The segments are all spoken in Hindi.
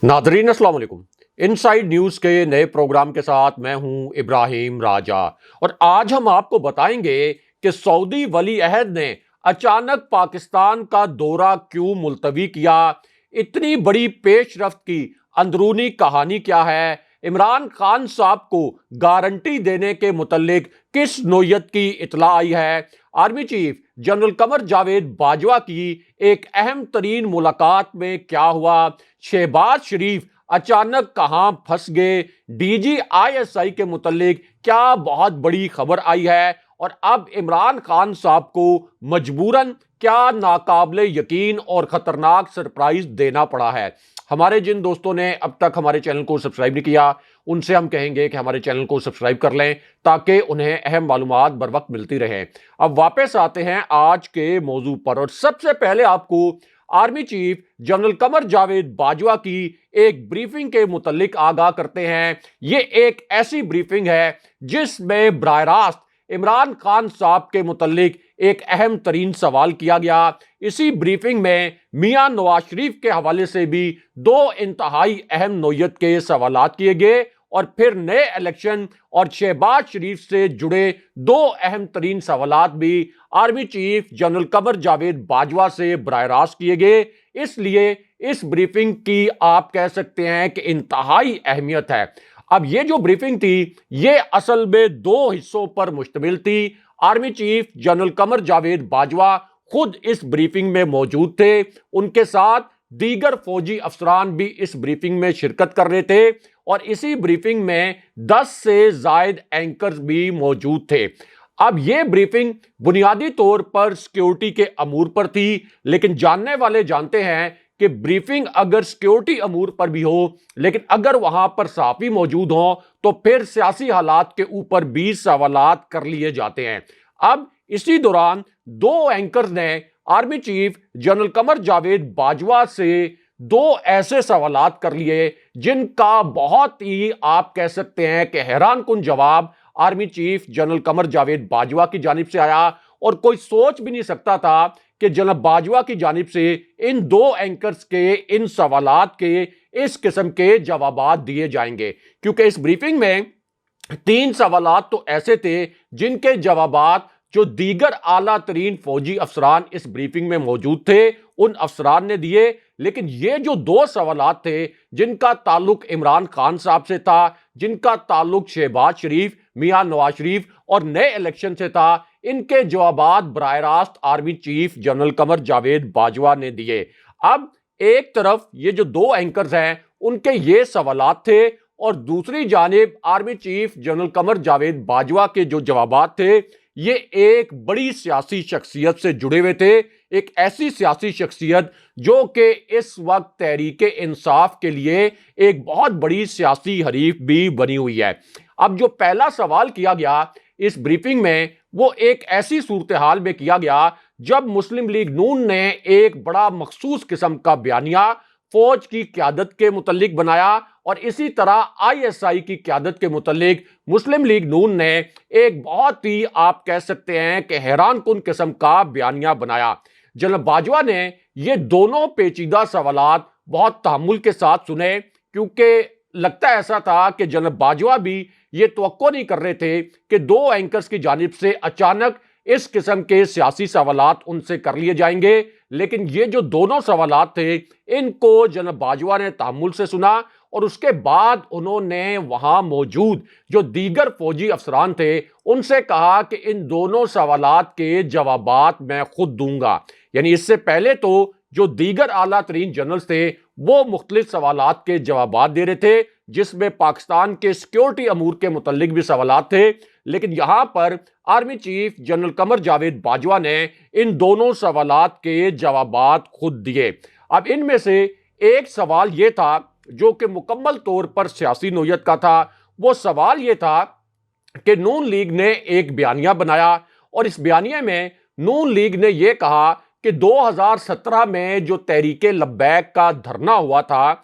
नादरीन अस्सलाम वालेकुम। इनसाइड न्यूज़ के नए प्रोग्राम के साथ मैं हूं इब्राहिम राजा और आज हम आपको बताएंगे कि सऊदी वली अहद ने अचानक पाकिस्तान का दौरा क्यों मुलतवी किया, इतनी बड़ी पेशरफ्त की अंदरूनी कहानी क्या है, इमरान खान साहब को गारंटी देने के मुतल्लिक किस नोयत की इतला आई है, army chief general Qamar Javed Bajwa की एक अहम तरीन मुलाकात में क्या हुआ, शहबाज शरीफ अचानक कहां फंस गए, डीजी आईएसआई के मुतल्लिक क्या बहुत बड़ी खबर आई है और अब इमरान खान साहब को मजबूरन क्या नाकाबिले यकीन और खतरनाक सरप्राइज देना पड़ा है। हमारे जिन दोस्तों ने अब तक हमारे चैनल को सब्सक्राइब नहीं किया उनसे हम कहेंगे कि हमारे चैनल को सब्सक्राइब कर लें ताकि उन्हें अहम मालूमात बर वक्त मिलती रहे। अब वापस आते हैं आज के मौजू पर और सबसे पहले आपको army chief general Qamar Javed Bajwa की एक ब्रीफिंग के मुतल्लिक आगाह करते हैं। ये एक ऐसी ब्रीफिंग है जिसमें बराह रास्त इमरान खान साहब के मुतल्लिक एक अहम तरीन सवाल किया गया। इसी ब्रीफिंग में मियां नवाज शरीफ के हवाले से भी दो इंतहाई अहम नोयत के सवालात किए गए और फिर नए इलेक्शन और शहबाज शरीफ से जुड़े दो अहम तरीन सवालात भी army chief general Qamar Javed Bajwa से बराह रास्त किए गए। इसलिए इस ब्रीफिंग की आप कह सकते हैं कि इंतहाई अहमियत है। अब ये जो ब्रीफिंग थी ये असल में दो हिस्सों पर मुश्तमिल थी। Army chief general Qamar Javed Bajwa खुद इस ब्रीफिंग में मौजूद थे, उनके साथ दीगर फौजी अफसरान भी इस ब्रीफिंग में शिरकत कर रहे थे और इसी ब्रीफिंग में 10 से जायद एंकर्स भी मौजूद थे। अब यह ब्रीफिंग बुनियादी तौर पर सिक्योरिटी के अमूर पर थी, लेकिन जानने वाले जानते हैं कि ब्रीफिंग अगर सिक्योरिटी अमूर पर भी हो लेकिन अगर वहां पर सहाफी मौजूद हो तो फिर सियासी हालात के ऊपर भी सवालात कर लिए जाते हैं। अब इसी दौरान दो एंकर्स ने army chief general Qamar Javed Bajwa से दो ऐसे सवालात कर लिए जिनका बहुत ही आप कह सकते हैं कि हैरान कुन जवाब army chief general Qamar Javed Bajwa की जानिब से आया और कोई सोच भी नहीं सकता था कि जनरल बाजवा की जानिब से इन दो एंकर्स के इन सवालात के इस किस्म के जवाबात दिए जाएंगे, क्योंकि इस ब्रीफिंग में 3 सवालात तो ऐसे थे जिनके जवाबात जो दीगर आला तरीन फौजी अफसरान इस ब्रीफिंग में मौजूद थे उन अफसरान ने दिए, लेकिन ये जो 2 सवालात थे जिनका ताल्लुक इमरान खान साहब से था, जिनका ताल्लुक शहबाज शरीफ, मियां नवाज शरीफ और नए इलेक्शन से था, इनके जवाबात बराह रास्त army chief general Qamar Javed Bajwa ने दिए। अब एक तरफ ये जो 2 एंकर्स हैं उनके ये सवालात थे और दूसरी जानिब army chief general Qamar Javed Bajwa के जो जवाबात थे ये एक बड़ी सियासी शख्सियत से जुड़े हुए थे, एक ऐसी सियासी शख्सियत जो कि इस वक्त तहरीके इंसाफ के लिए एक बहुत बड़ी सियासी हरीफ भी बनी हुई है। अब जो पहला सवाल किया गया इस ब्रीफिंग में वो एक ऐसी सूरत हाल में किया गया जब मुस्लिम लीग नून ने एक बड़ा मखसूस किस्म का बयानिया फौज की क्यादत के मुतल्लिक बनाया और इसी तरह आईएसआई की क्यादत के मुतल्लिक मुस्लिम लीग नून ने एक बहुत ही आप कह सकते हैं कि हैरान कुन किस्म का बयानिया बनाया। जनरल बाजवा ने ये दोनों पेचीदा सवालात बहुत तहम्मुल के साथ सुने, क्योंकि लगता ऐसा था कि जनरल बाजवा भी ये तवक्को नहीं कर रहे थे कि 2 एंकर्स की जानिब से अचानक इस किस्म के सियासी सवालात उनसे कर लिए जाएंगे। लेकिन ये जो दोनों सवालात थे इनको जनरल बाजवा ने तहम्मुल से सुना और उसके बाद उन्होंने वहां मौजूद जो दीगर फौजी अफसरान थे उनसे कहा कि इन दोनों सवालात के जवाबात मैं खुद दूंगा। यानी इससे पहले तो जो दीगर आला तरीन जनरल्स थे वो मुख्तलिफ सवालात के जवाबात दे रहे थे जिसमें पाकिस्तान के सिक्योरिटी अमूर के मुतल्लिक भी सवालात थे, लेकिन यहां पर army chief general Qamar Javed Bajwa ने इन दोनों सवालात के जवाबात खुद दिए। अब इनमें से एक सवाल यह था जो कि मुकम्मल तौर पर सियासी नोयत का था। वो सवाल यह था कि नून लीग ने एक बयानिया बनाया और इस बयानिया में नून लीग ने यह कहा कि 2017 में जो तहरीके लब्बैक का धरना हुआ था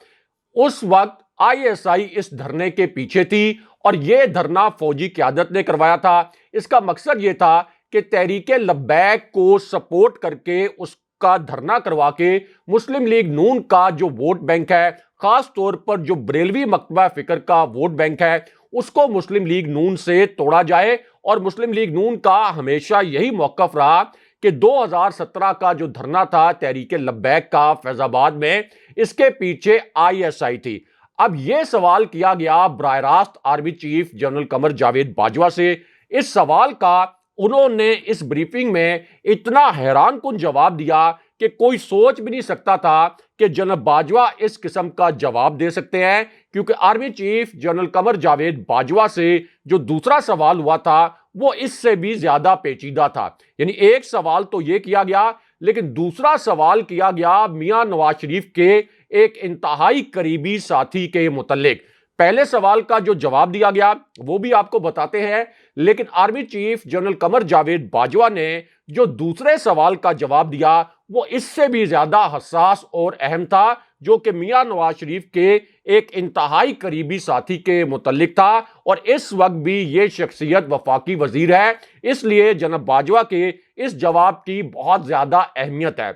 उस वक्त आईएसआई इस धरने के पीछे थी और यह धरना फौजी क्यादत ने करवाया था। इसका मकसद यह था कि तहरीके लब्बैक को सपोर्ट करके उस का धरना करवा के मुस्लिम लीग नून का जो वोट बैंक है, खास तौर पर जो बरेलवी मकतबा फिक्र का वोट बैंक है, उसको मुस्लिम लीग नून से तोड़ा जाए। और मुस्लिम लीग नून का हमेशा यही मौकफ रहा कि 2017 का जो धरना था तहरीक लब्बैक का फैजाबाद में, इसके पीछे आईएसआई थी। अब यह सवाल किया गया बराह रास्त army chief general Qamar Javed Bajwa से। इस सवाल का उन्होंने इस ब्रीफिंग में इतना हैरानकुन जवाब दिया कि कोई सोच भी नहीं सकता था कि जनरल बाजवा इस किस्म का जवाब दे सकते हैं, क्योंकि army chief general Qamar Javed Bajwa से जो दूसरा सवाल हुआ था वो इससे भी ज्यादा पेचीदा था। यानी एक सवाल तो यह किया गया, लेकिन दूसरा सवाल किया गया मियां नवाज शरीफ के एक इंतहाई करीबी साथी के मुतल्लिक। पहले सवाल का जो जवाब दिया गया वो भी आपको बताते हैं, लेकिन army chief general Qamar Javed Bajwa ने जो दूसरे सवाल का जवाब दिया वो इससे भी ज्यादा हसास और अहम था, जो कि मियां नवाज शरीफ के एक इंतहाई करीबी साथी के मुतल्लिक था। और इस वक्त भी ये शख्सियत वफाकी वजीर है, इसलिए जनाब बाजवा के इस जवाब की बहुत ज्यादा अहमियत है।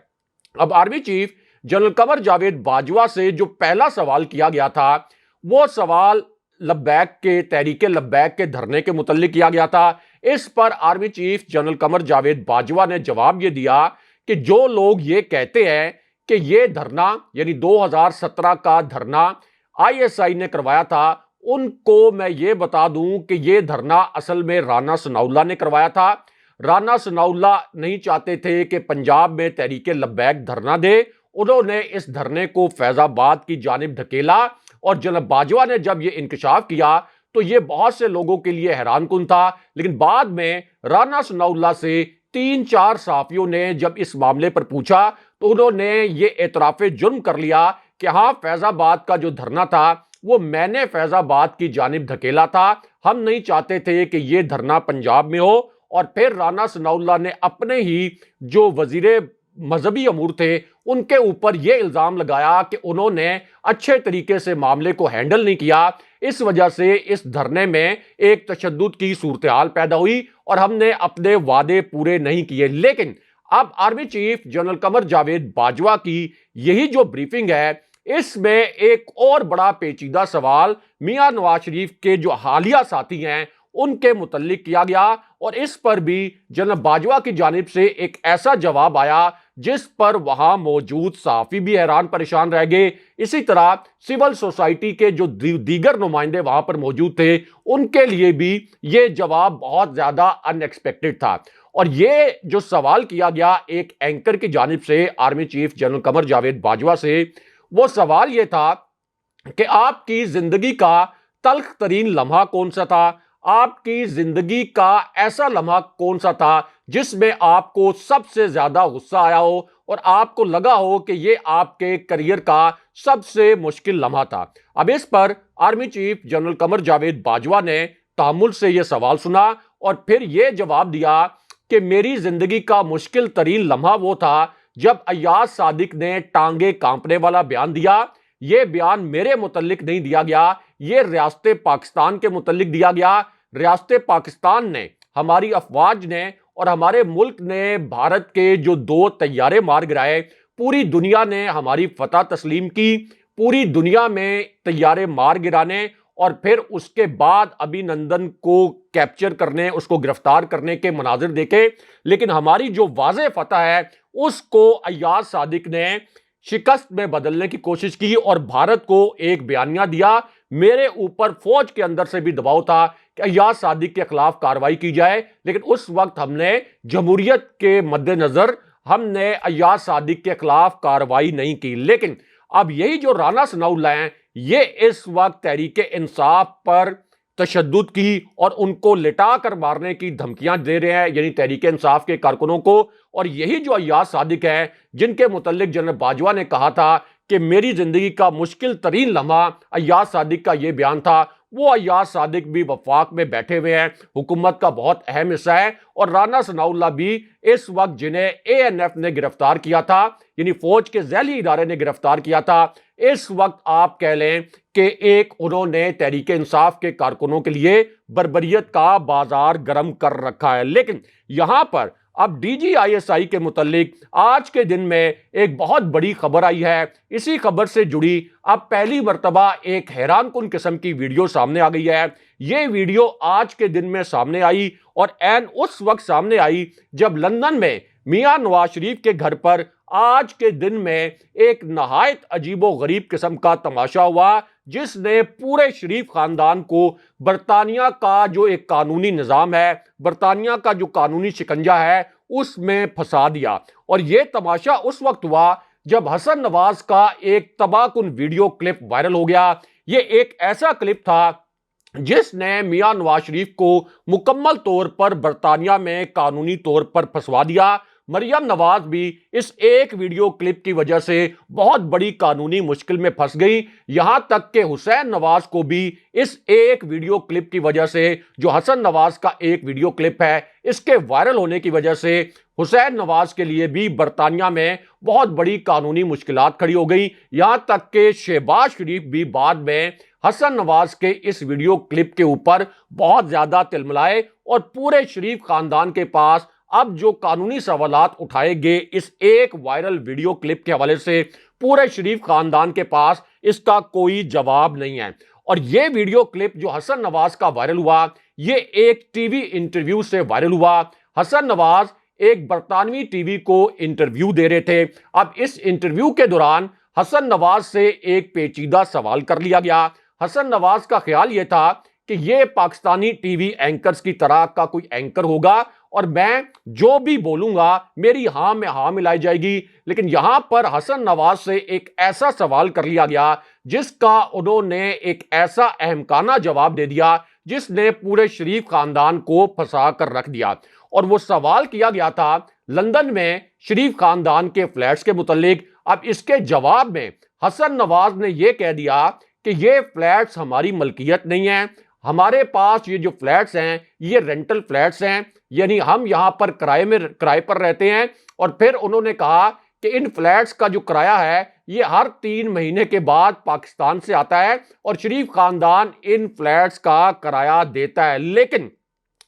अब army chief general Qamar Javed Bajwa से जो पहला सवाल किया गया था वो सवाल लब्बैक के तहरीक लब्बैक के धरने के मुतल्लिक किया गया था। इस पर army chief general Qamar Javed Bajwa ने जवाब ये दिया कि जो लोग ये कहते हैं कि ये धरना यानी 2017 का धरना आईएसआई ने करवाया था, उनको मैं ये बता दूं कि ये धरना असल में राना सनाउल्लाह ने करवाया था। राना सनाउल्लाह नहीं चाहते थे कि पंजाब में तहरीक लब्बैक धरना दे, उन्होंने इस धरने को फैजाबाद की जानिब धकेला। और जनाब बाजवा ने जब यह इंकशाफ किया तो यह बहुत से लोगों के लिए हैरानकुन था, लेकिन बाद में राना सनाउल्लाह से 3-4 सहाफियों ने जब इस मामले पर पूछा तो उन्होंने ये एतराफ़े जुर्म कर लिया कि हाँ, फैजाबाद का जो धरना था वो मैंने फैजाबाद की जानिब धकेला था, हम नहीं चाहते थे कि ये धरना पंजाब में हो। और फिर राना सनाउल्लाह ने अपने ही जो वजीरे मजहबी अमूर थे उनके ऊपर यह इल्जाम लगाया कि उन्होंने अच्छे तरीके से मामले को हैंडल नहीं किया, इस वजह से इस धरने में एक तशद्दुद की सूरत हाल पैदा हुई और हमने अपने वादे पूरे नहीं किए। लेकिन अब army chief general Qamar Javed Bajwa की यही जो ब्रीफिंग है, इसमें एक और बड़ा पेचीदा सवाल मियां नवाज शरीफ के जो हालिया साथी हैं उनके मुतल्लिक किया गया। और इस पर भी जनरल बाजवा की जानिब से एक ऐसा जवाब आया जिस पर वहां मौजूद सहाफी भी हैरान परेशान रह गए। इसी तरह सिविल सोसाइटी के जो दीगर नुमाइंदे वहां पर मौजूद थे उनके लिए भी ये जवाब बहुत ज्यादा अनएक्सपेक्टेड था। और ये जो सवाल किया गया एक एंकर की जानिब से army chief general Qamar Javed Bajwa से, वो सवाल ये था कि आपकी जिंदगी का तल्ख तरीन लम्हा कौन सा था, आपकी जिंदगी का ऐसा लम्हा कौन सा था जिसमें आपको सबसे ज्यादा गुस्सा आया हो और आपको लगा हो कि यह आपके करियर का सबसे मुश्किल लम्हा था। अब इस पर army chief general Qamar Javed Bajwa ने तामुल से यह सवाल सुना और फिर यह जवाब दिया कि मेरी जिंदगी का मुश्किल तरीन लम्हा वो था जब अय्याज सादिक ने टांगे कांपने वाला बयान दिया। यह बयान मेरे मुतल्लिक नहीं दिया गया, यह रियासत पाकिस्तान के मुतल्लिक दिया गया। रियासत पाकिस्तान ने, हमारी अफवाज ने और हमारे मुल्क ने भारत के जो 2 तैयारे मार गिराए, पूरी दुनिया ने हमारी फतह तस्लीम की, पूरी दुनिया में तैयारे मार गिराने और फिर उसके बाद अभिनंदन को कैप्चर करने, उसको गिरफ्तार करने के मनाजिर देखे। लेकिन हमारी जो वाज़े फतह है उसको अय्याज सादिक ने शिकस्त में बदलने की कोशिश की और भारत को एक बयानिया दिया। मेरे ऊपर फौज के अंदर से भी दबाव था कि अय्याज सादिक के खिलाफ कार्रवाई की जाए, लेकिन उस वक्त हमने जमहूरियत के मद्देनजर हमने अय्याज सादिक के खिलाफ कार्रवाई नहीं की। लेकिन अब यही जो राना सनाउल्लाह हैं, ये इस वक्त तहरीक इंसाफ पर तशद्दुद की और उनको लिटा कर मारने की धमकियां दे रहे हैं, यानी तहरीक इंसाफ के कारकुनों को। और यही जो अय्याज सादिक है जिनके मुतल्लिक जनरल बाजवा ने कहा था कि मेरी जिंदगी का मुश्किल तरीन लम्हा अय्याज सादिक का यह बयान था, वो अय्याज सादिक भी वफाक में बैठे हुए हैं, हुकूमत का बहुत अहम हिस्सा है। और राना सनाउल्लाह भी इस वक्त जिन्हें एएनएफ ने गिरफ्तार किया था, यानी फौज के ज़ैली इदारे ने गिरफ्तार किया था, इस वक्त आप कह लें कि एक उन्होंने तहरीक इंसाफ के कारकुनों के लिए बर्बरियत का बाजार गर्म कर रखा है। लेकिन यहां पर अब DGISI के मुतालिक आज के दिन में एक बहुत बड़ी खबर आई है। इसी खबर से जुड़ी अब पहली मर्तबा एक हैरानकुन किस्म की वीडियो सामने आ गई है। ये वीडियो आज के दिन में सामने आई और ऐन उस वक्त सामने आई जब लंदन में मियां नवाज शरीफ के घर पर आज के दिन में एक नहायत अजीबो गरीब किस्म का तमाशा हुआ, जिसने पूरे शरीफ खानदान को बरतानिया का जो एक कानूनी निज़ाम है, बरतानिया का जो कानूनी शिकंजा है, उसमें फंसा दिया। और यह तमाशा उस वक्त हुआ जब हसन नवाज का एक तबाहकुन वीडियो क्लिप वायरल हो गया। यह एक ऐसा क्लिप था जिसने मियां नवाज शरीफ को मुकम्मल तौर पर बरतानिया में कानूनी तौर पर फंसवा दिया। मरियम नवाज भी इस एक वीडियो क्लिप की वजह से बहुत बड़ी कानूनी मुश्किल में फंस गई। यहां तक कि हुसैन नवाज को भी इस एक वीडियो क्लिप की वजह से, जो हसन नवाज का एक वीडियो क्लिप है, इसके वायरल होने की वजह से हुसैन नवाज के लिए भी बरतानिया में बहुत बड़ी कानूनी मुश्किलात खड़ी हो गई। यहां तक कि शहबाज शरीफ भी बाद में हसन नवाज के इस वीडियो क्लिप के ऊपर बहुत ज्यादा तिलमिलाए और पूरे शरीफ खानदान के पास अब जो कानूनी सवालात उठाए गए इस एक वायरल वीडियो क्लिप के हवाले से पूरे शरीफ खानदान के पास इसका कोई जवाब नहीं है। और यह वीडियो क्लिप जो हसन नवाज का वायरल हुआ, ये एक टीवी इंटरव्यू से वायरल हुआ। हसन नवाज एक बरतानवी टीवी को इंटरव्यू दे रहे थे। अब इस इंटरव्यू के दौरान हसन नवाज से एक पेचीदा सवाल कर लिया गया। हसन नवाज का ख्याल यह था कि यह पाकिस्तानी टीवी एंकर्स की तरह का कोई एंकर होगा और मैं जो भी बोलूंगा मेरी हां में हां मिलाई जाएगी। लेकिन यहां पर हसन नवाज से एक ऐसा सवाल कर लिया गया जिसका उन्होंने एक ऐसा अहमकाना जवाब दे दिया जिसने पूरे शरीफ खानदान को फंसा कर रख दिया। और वो सवाल किया गया था लंदन में शरीफ खानदान के फ्लैट्स के मुतालिक। अब इसके जवाब में हसन नवाज ने यह कह दिया कि ये फ्लैट्स हमारी मलकियत नहीं है, हमारे पास ये जो फ्लैट्स हैं ये रेंटल फ्लैट्स हैं, यानी हम यहां पर किराए पर रहते हैं। और फिर उन्होंने कहा कि इन फ्लैट्स का जो किराया है ये हर 3 महीने के बाद पाकिस्तान से आता है और शरीफ खानदान इन फ्लैट्स का किराया देता है। लेकिन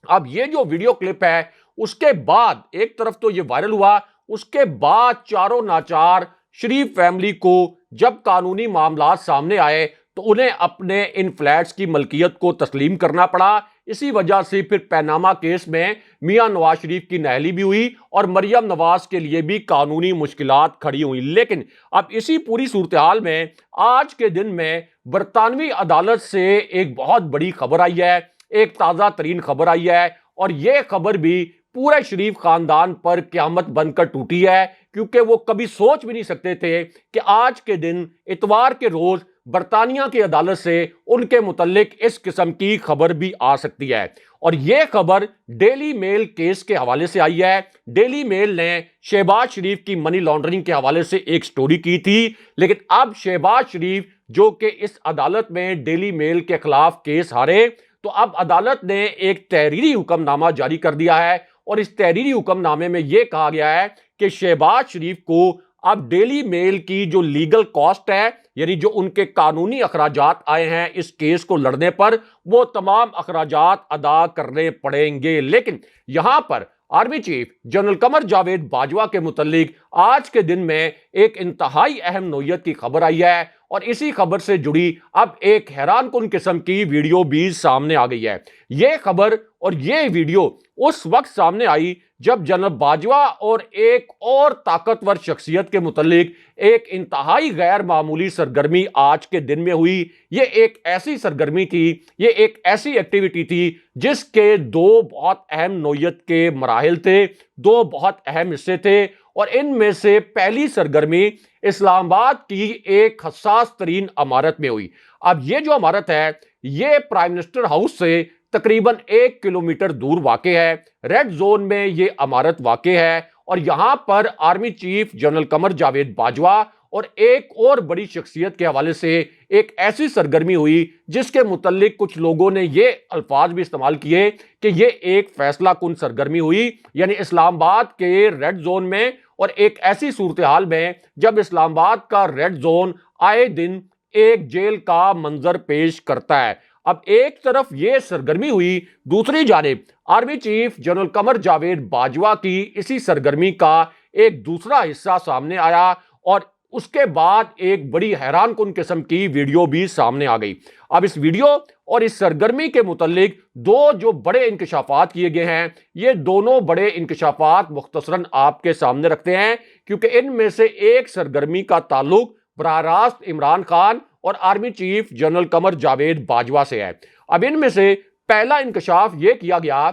अब ये जो वीडियो क्लिप है उसके बाद एक तरफ तो ये वायरल हुआ, उसके बाद चारों नाचार शरीफ फैमिली को जब कानूनी मामलात सामने आए तो उन्हें अपने इन फ्लैट्स की मलकियत को तस्लीम करना पड़ा। इसी वजह से फिर पैनामा केस में मियां नवाज शरीफ की नहली भी हुई और मरियम नवाज के लिए भी कानूनी मुश्किलात खड़ी हुई। लेकिन अब इसी पूरी सूरत हाल में आज के दिन में बरतानवी अदालत से एक बहुत बड़ी खबर आई है, एक ताज़ा तरीन खबर आई है और यह खबर भी पूरे शरीफ खानदान पर क़यामत बनकर टूटी है, क्योंकि वो कभी सोच भी नहीं सकते थे कि आज के दिन इतवार के रोज बरतानिया की अदालत से उनके मुतल्लिक इस किस्म की खबर भी आ सकती है। और यह खबर डेली मेल केस के हवाले से आई है। डेली मेल ने शहबाज शरीफ की मनी लॉन्ड्रिंग के हवाले से एक स्टोरी की थी, लेकिन अब शहबाज शरीफ जो कि इस अदालत में डेली मेल के खिलाफ केस हारे, तो अब अदालत ने एक तहरीरी हुक्मनामा जारी कर दिया है और इस तहरीरी हुक्मनामे में यह कहा गया है कि शहबाज शरीफ को अब डेली मेल की जो लीगल कॉस्ट है, यानी जो उनके कानूनी अखराजात आए हैं इस केस को लड़ने पर, वो तमाम अखराजात अदा करने पड़ेंगे। लेकिन यहां पर army chief general Qamar Javed Bajwa के मुतालिक आज के दिन में एक इंतहाई अहम नोयत की खबर आई है और इसी खबर से जुड़ी अब एक हैरानकुन किस्म की वीडियो भी सामने आ गई है। यह खबर और यह वीडियो उस वक्त सामने आई जब जनरल बाजवा और एक और ताकतवर शख्सियत के मुतालिक एक इंतहाई गैर मामूली सरगर्मी आज के दिन में हुई। यह एक ऐसी सरगर्मी थी, यह एक ऐसी एक्टिविटी थी जिसके 2 बहुत अहम नोयत के मराहिल थे, 2 बहुत अहम हिस्से थे। और इनमें से पहली सरगर्मी इस्लामाबाद की एक हसास तरीन इमारत में हुई। अब यह जो इमारत है यह प्राइम मिनिस्टर हाउस से तकरीबन 1 किलोमीटर दूर वाक़े है। रेड जोन में यह इमारत वाक़े है और यहां पर army chief general Qamar Javed Bajwa और एक और बड़ी शख्सियत के हवाले से एक ऐसी सरगर्मी हुई जिसके मुतल्लिक कुछ लोगों ने ये अल्फाज भी इस्तेमाल किए कि ये एक फैसला कुन सरगर्मी हुई, यानी इस्लामाबाद के रेड जोन में और एक ऐसी सूरत हाल में जब इस्लामाबाद का रेड जोन आए दिन एक जेल का मंजर पेश करता है। अब एक तरफ ये सरगर्मी हुई, दूसरी जानिब army chief general Qamar Javed Bajwa की इसी सरगर्मी का एक दूसरा हिस्सा सामने आया और उसके बाद एक बड़ी हैरानकुन किस्म की वीडियो भी सामने आ गई। अब इस वीडियो और इस सरगर्मी के मुतालिक दो जो बड़े इंकशाफात किए गए हैं, ये दोनों बड़े इंकशाफात मुख्तसरन आपके सामने रखते हैं, क्योंकि इनमें से एक सरगर्मी का ताल्लुक बराह रास्त इमरान खान और army chief general Qamar Javed Bajwa से है। अब इनमें से पहला इंकशाफ यह किया गया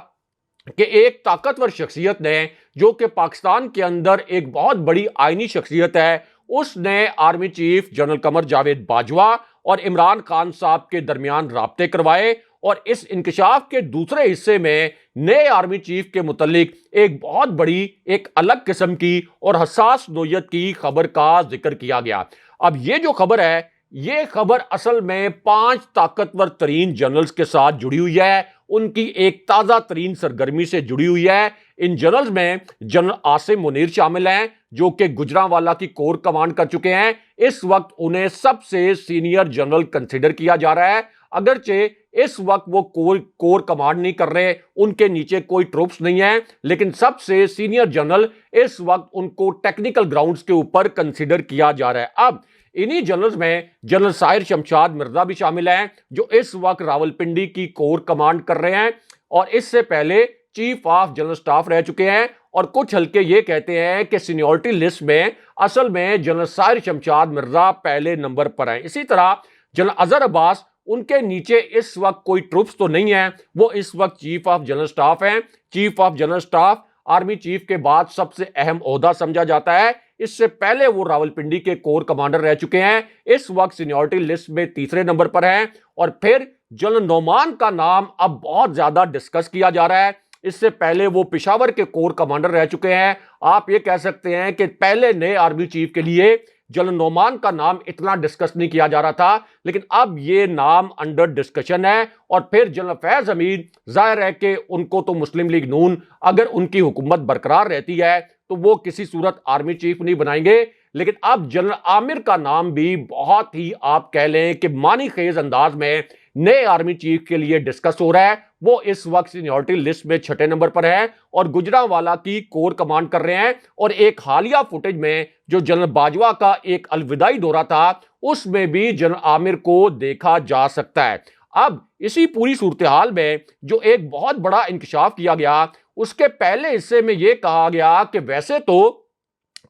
कि एक ताकतवर शख्सियत ने, जो कि पाकिस्तान के अंदर एक बहुत बड़ी आईनी शख्सियत है, उसने army chief general Qamar Javed Bajwa और इमरान खान साहब के दरमियान राब्ते करवाए और इस इंकशाफ के दूसरे हिस्से में नए आर्मी चीफ के मुतालिक एक बहुत बड़ी, एक अलग किस्म की और हसास नोयत की खबर का जिक्र किया गया। अब ये जो खबर है, ये खबर असल में 5 ताकतवर तरीन जनरल्स के साथ जुड़ी हुई है, उनकी एक ताजा तरीन सरगर्मी से जुड़ी हुई है। इन जनरल्स में जनरल आसिम मुनीर शामिल हैं, जो कि गुजरांवाला की कोर कमांड कर चुके हैं। इस वक्त उन्हें सबसे सीनियर जनरल कंसिडर किया जा रहा है, अगरचे इस वक्त वो कोर कमांड नहीं कर रहे, उनके नीचे कोई ट्रूप्स नहीं है, लेकिन सबसे सीनियर जनरल इस वक्त उनको टेक्निकल ग्राउंड्स के ऊपर कंसिडर किया जा रहा है। अब इन्हीं जनरल्स में जनरल साहिर शमशाद मिर्जा भी शामिल हैं, जो इस वक्त रावलपिंडी की कोर कमांड कर रहे हैं और इससे पहले चीफ ऑफ जनरल स्टाफ रह चुके हैं। और कुछ हल्के ये कहते हैं कि सीनियरिटी लिस्ट में असल में जनरल साहिर शमशाद मिर्जा पहले नंबर पर हैं। इसी तरह जनरल अजहर अब्बास, उनके नीचे इस वक्त कोई ट्रूप्स तो नहीं है, वो इस वक्त चीफ ऑफ जनरल स्टाफ हैं। Chief of general staff army chief के बाद सबसे अहम ओहदा समझा जाता है। इससे पहले वो रावलपिंडी के कोर कमांडर रह चुके हैं, इस वक्त सीनियरिटी लिस्ट में तीसरे नंबर पर हैं। और फिर जनरल नोमान का नाम अब बहुत ज्यादा डिस्कस किया जा रहा है। इससे पहले वो पेशावर के कोर कमांडर रह चुके हैं। आप ये कह सकते हैं कि पहले नए आर्मी चीफ के लिए जनरल नोमान का नाम इतना डिस्कस नहीं किया जा रहा था, लेकिन अब ये नाम अंडर डिस्कशन है। और फिर जनरल फैज हमीद, जाहिर है कि उनको तो मुस्लिम लीग नून अगर उनकी हुकूमत बरकरार रहती है तो वो किसी सूरत आर्मी चीफ नहीं बनाएंगे, लेकिन अब जनरल आमिर का नाम भी बहुत ही, आप कह लें कि मानी खेज अंदाज में नए आर्मी चीफ के लिए डिस्कस हो रहा है। वो इस वक्त सीनियरिटी लिस्ट में 6ठे नंबर पर है और गुजरांवाला की कोर कमांड कर रहे हैं। और एक हालिया फुटेज में जो जनरल बाजवा का एक अलविदाई दौरा था, उसमें भी जनरल आमिर को देखा जा सकता है। अब इसी पूरी सूरत हाल में जो एक बहुत बड़ा इंकशाफ किया गया, उसके पहले हिस्से में यह कहा गया कि वैसे तो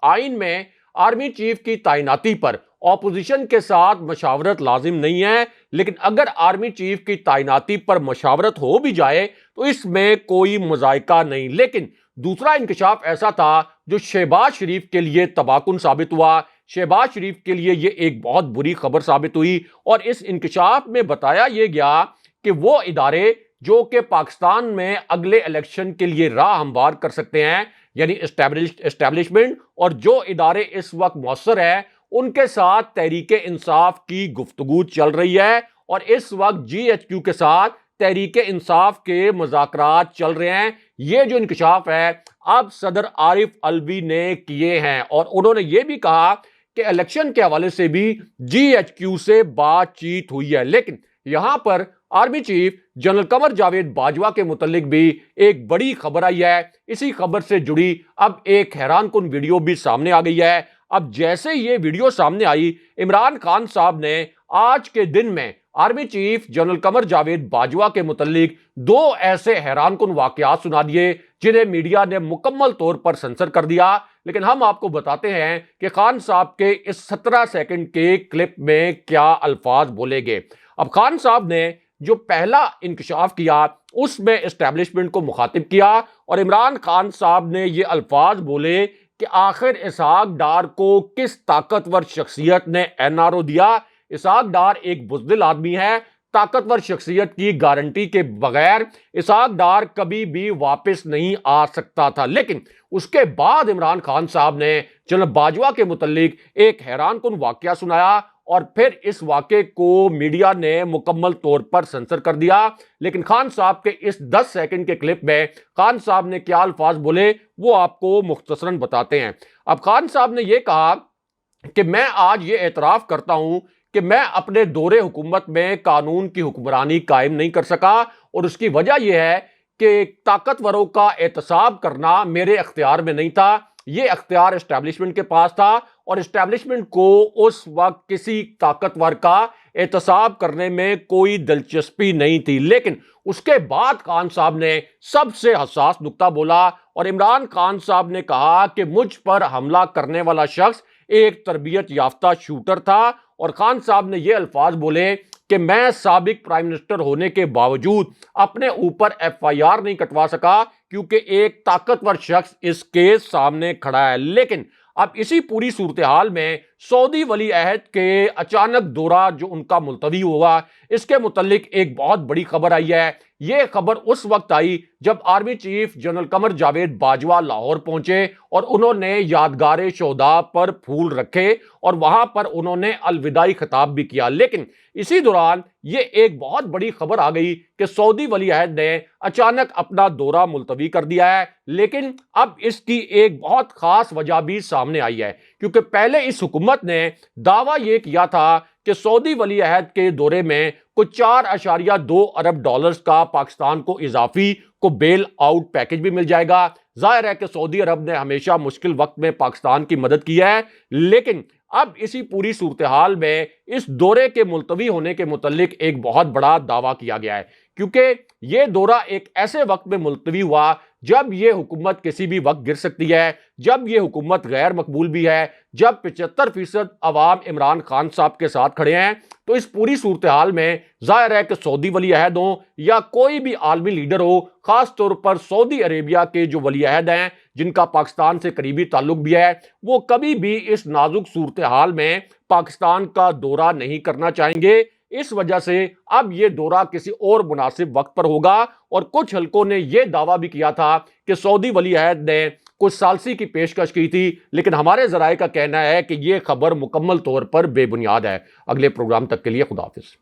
आइन में आर्मी चीफ की तैनाती पर ऑपोजिशन के साथ मशावरत लाजिम नहीं है, लेकिन अगर आर्मी चीफ की तैनाती पर मशावरत हो भी जाए तो इसमें कोई मजायका नहीं। लेकिन दूसरा इंकशाफ ऐसा था जो शहबाज शरीफ के लिए तबाकुन साबित हुआ। शहबाज शरीफ के लिए यह एक बहुत बुरी खबर साबित हुई और इस इंकशाफ में बताया यह गया कि वो इदारे जो कि पाकिस्तान में अगले इलेक्शन के लिए राह हमवार कर सकते हैं, यानी एस्टैब्लिशमेंट, और जो इदारे इस वक्त मौसर है उनके साथ तहरीके इंसाफ की गुफ्तगू चल रही है। और इस वक्त GHQ के साथ तहरीके इंसाफ के मुज़ाकरात चल रहे हैं। ये जो इंकशाफ है अब सदर आरिफ अलवी ने किए हैं और उन्होंने ये भी कहा कि इलेक्शन के हवाले से भी GHQ से बातचीत हुई है। लेकिन यहां पर army chief general Qamar Javed Bajwa के मुतालिक भी एक बड़ी खबर आई है। इसी खबर से जुड़ी अब एक हैरानकुन वीडियो भी सामने आ गई है। अब जैसे ये वीडियो सामने आई, इमरान खान साहब ने आज के दिन में army chief general Qamar Javed Bajwa के मुतालिक दो ऐसे हैरानकुन वाकयात सुना दिए जिन्हें मीडिया ने मुकम्मल तौर पर सेंसर कर दिया। लेकिन हम आपको बताते हैं कि खान साहब के इस 17 सेकंड के क्लिप में क्या अल्फाज बोले गए। अब खान साहब ने जो पहला इंकशाफ किया उसमें एस्टैब्लिशमेंट को मुखातिब किया और इमरान खान साहब ने ये अल्फाज बोले कि आखिर इसहाक डार को किस ताकतवर शख्सियत ने NRO दिया। इसहाक डार एक बुज़दिल आदमी है, ताकतवर शख्सियत की गारंटी के बगैर इसहाक डार कभी भी वापस नहीं आ सकता था। लेकिन उसके बाद इमरान खान साहब ने जनरल बाजवा के मुतालिक एक हैरानकुन वाकया सुनाया और फिर इस वाकये को मीडिया ने मुकम्मल तौर पर सेंसर कर दिया। लेकिन खान साहब के इस 10 सेकंड के क्लिप में खान साहब ने क्या अल्फाज बोले वो आपको मुख्तसरन बताते हैं। अब खान साहब ने यह कहा कि मैं आज ये एतराफ़ करता हूं कि मैं अपने दौरे हुकूमत में कानून की हुक्मरानी कायम नहीं कर सका, और उसकी वजह यह है कि ताकतवरों का एहतसाब करना मेरे अख्तियार में नहीं था। यह अख्तियार एस्टैब्लिशमेंट के पास था, और एस्टैब्लिशमेंट को उस वक्त किसी ताकतवर का एहतसाब करने में कोई दिलचस्पी नहीं थी। लेकिन उसके बाद खान साहब ने सबसे हसास नुक्ता बोला, और इमरान खान साहब ने कहा कि मुझ पर हमला करने वाला शख्स एक तरबियत याफ्ता शूटर था, और खान साहब ने यह अल्फाज बोले कि मैं साबिक प्राइम मिनिस्टर होने के बावजूद अपने ऊपर FIR नहीं कटवा सका, क्योंकि एक ताकतवर शख्स इस केस सामने खड़ा है। लेकिन अब इसी पूरी सूरत हाल में सऊदी वली अहद के अचानक दौरा जो उनका मुलतवी हुआ, इसके मुतल्लिक एक बहुत बड़ी खबर आई है। यह खबर उस वक्त आई जब army chief general Qamar Javed Bajwa Lahore पहुंचे, और उन्होंने यादगार शोहदा पर फूल रखे, और वहां पर उन्होंने अलविदाई खिताब भी किया। लेकिन इसी दौरान यह एक बहुत बड़ी खबर आ गई कि सऊदी वली अहद ने अचानक अपना दौरा मुलतवी कर दिया है। लेकिन अब इसकी एक बहुत खास वजह भी सामने आई है, क्योंकि पहले इस हुकूमत ने दावा यह किया था कि सऊदी वली अहद के दौरे में कुछ 4.2 अरब डॉलर्स का पाकिस्तान को इजाफी को बेल आउट पैकेज भी मिल जाएगा। जाहिर है कि सऊदी अरब ने हमेशा मुश्किल वक्त में पाकिस्तान की मदद की है, लेकिन अब इसी पूरी सूरत हाल में इस दौरे के मुलतवी होने के मुतल्लिक एक बहुत बड़ा दावा किया गया है, क्योंकि यह दौरा एक ऐसे वक्त में मुलतवी हुआ जब यह हुकूमत किसी भी वक्त गिर सकती है, जब यह हुकूमत गैर मकबूल भी है, जब 75% अवाम इमरान खान साहब के साथ खड़े हैं। तो इस पूरी सूरत हाल में जाहिर है कि सऊदी वली अहद हो या कोई भी आलमी लीडर हो, खास तौर पर सऊदी अरेबिया के जो वली अहद हैं जिनका पाकिस्तान से करीबी ताल्लुक भी है, वो कभी भी इस नाजुक सूरत हाल में पाकिस्तान का दौरा नहीं करना चाहेंगे। इस वजह से अब यह दौरा किसी और मुनासिब वक्त पर होगा, और कुछ हलकों ने यह दावा भी किया था कि सऊदी वली अहद ने कुछ सालसी की पेशकश की थी, लेकिन हमारे जराए का कहना है कि यह खबर मुकम्मल तौर पर बेबुनियाद है। अगले प्रोग्राम तक के लिए खुदा हाफिज।